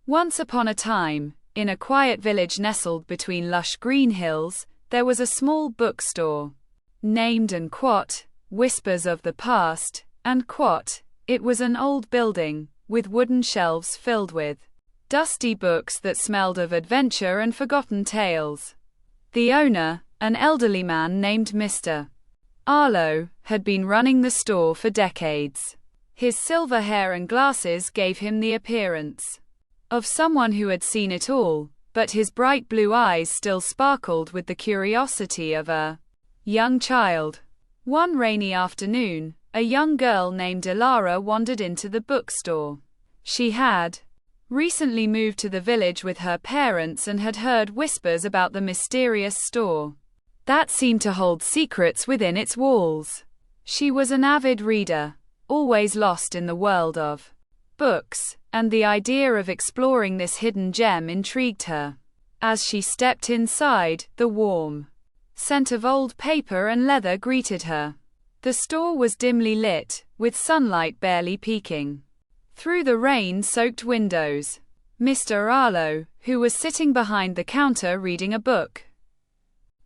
Once upon a time, in a quiet village nestled between lush green hills, there was a small bookstore. Named and quote, Whispers of the Past, and quote, it was an old building, with wooden shelves filled with dusty books that smelled of adventure and forgotten tales. The owner, an elderly man named Mr. Arlo, had been running the store for decades. His silver hair and glasses gave him the appearance of someone who had seen it all, but his bright blue eyes still sparkled with the curiosity of a young child. One rainy afternoon, a young girl named Ilara wandered into the bookstore. She had recently moved to the village with her parents and had heard whispers about the mysterious store that seemed to hold secrets within its walls. She was an avid reader, always lost in the world of books, and the idea of exploring this hidden gem intrigued her. As she stepped inside, the warm scent of old paper and leather greeted her. The store was dimly lit, with sunlight barely peeking through the rain-soaked windows. Mr. Arlo, who was sitting behind the counter reading a book,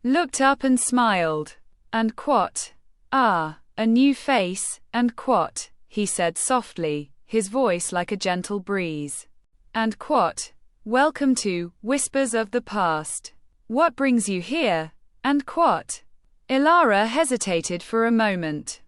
looked up and smiled. And quote, "Ah, a new face," and quote, he said softly, his voice like a gentle breeze. And quote, "Welcome to Whispers of the Past. What brings you here?" And quote. Ilara hesitated for a moment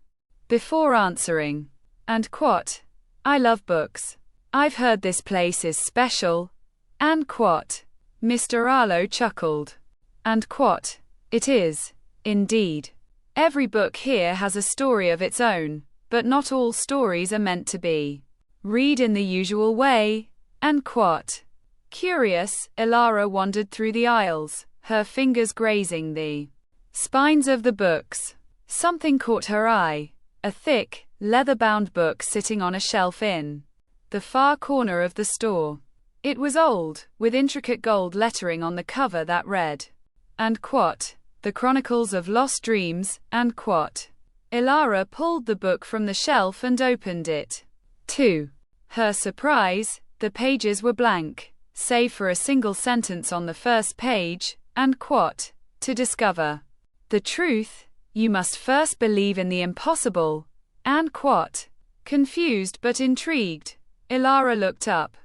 before answering. And quote, "I love books. I've heard this place is special." And quote. Mr. Arlo chuckled. And quote, "It is, indeed. Every book here has a story of its own, but not all stories are meant to be read in the usual way." And quote. Curious, Ilara wandered through the aisles, her fingers grazing the spines of the books. Something caught her eye, a thick, leather-bound book sitting on a shelf in the far corner of the store. It was old, with intricate gold lettering on the cover that read, and quote, "The Chronicles of Lost Dreams," and quote. Ilara pulled the book from the shelf and opened it. To her surprise, the pages were blank, save for a single sentence on the first page, and quote, "To discover the truth, you must first believe in the impossible," and quote. Confused but intrigued, Ilara looked up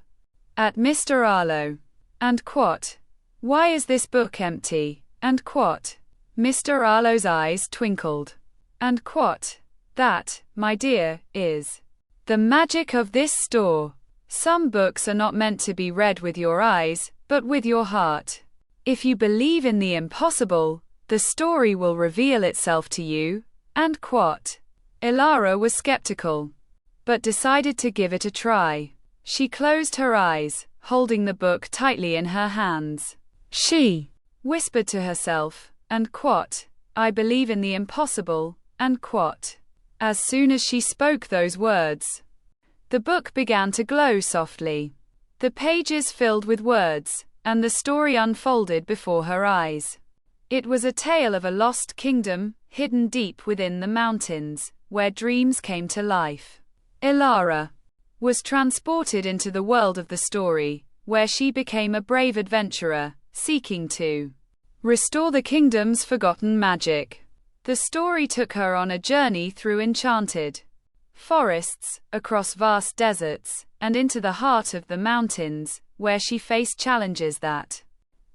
at Mr. Arlo. And quote. "Why is this book empty?" And quote. Mr. Arlo's eyes twinkled. And quote. "That, my dear, is the magic of this store. Some books are not meant to be read with your eyes, but with your heart. If you believe in the impossible, the story will reveal itself to you." And quote. Ilara was skeptical, but decided to give it a try. She closed her eyes, holding the book tightly in her hands. She whispered to herself, and quote, "I believe in the impossible," and quote. As soon as she spoke those words, the book began to glow softly. The pages filled with words, and the story unfolded before her eyes. It was a tale of a lost kingdom, hidden deep within the mountains, where dreams came to life. Ilara was transported into the world of the story, where she became a brave adventurer, seeking to restore the kingdom's forgotten magic. The story took her on a journey through enchanted forests, across vast deserts, and into the heart of the mountains, where she faced challenges that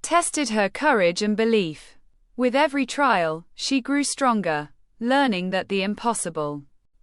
tested her courage and belief. With every trial, she grew stronger, learning that the impossible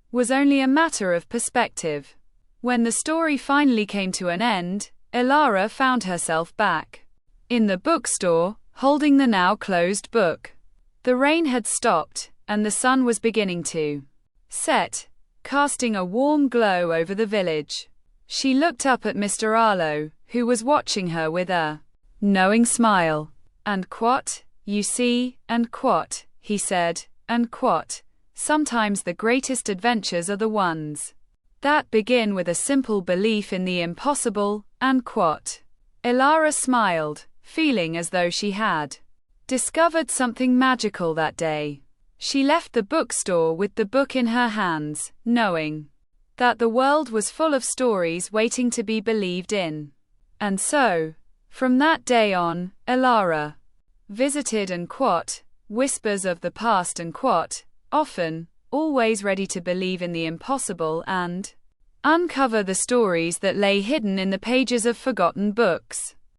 was only a matter of perspective. When the story finally came to an end, Ilara found herself back in the bookstore, holding the now closed book. The rain had stopped, and the sun was beginning to set, casting a warm glow over the village. She looked up at Mr. Arlo, who was watching her with a knowing smile. And quote, "You see," and quote, he said, and quote, "sometimes the greatest adventures are the ones that begin with a simple belief in the impossible," and quote. Ilara smiled, feeling as though she had discovered something magical that day. She left the bookstore with the book in her hands, knowing that the world was full of stories waiting to be believed in. And so, from that day on, Elara visited and whispers of the past and often, always ready to believe in the impossible and uncover the stories that lay hidden in the pages of forgotten books.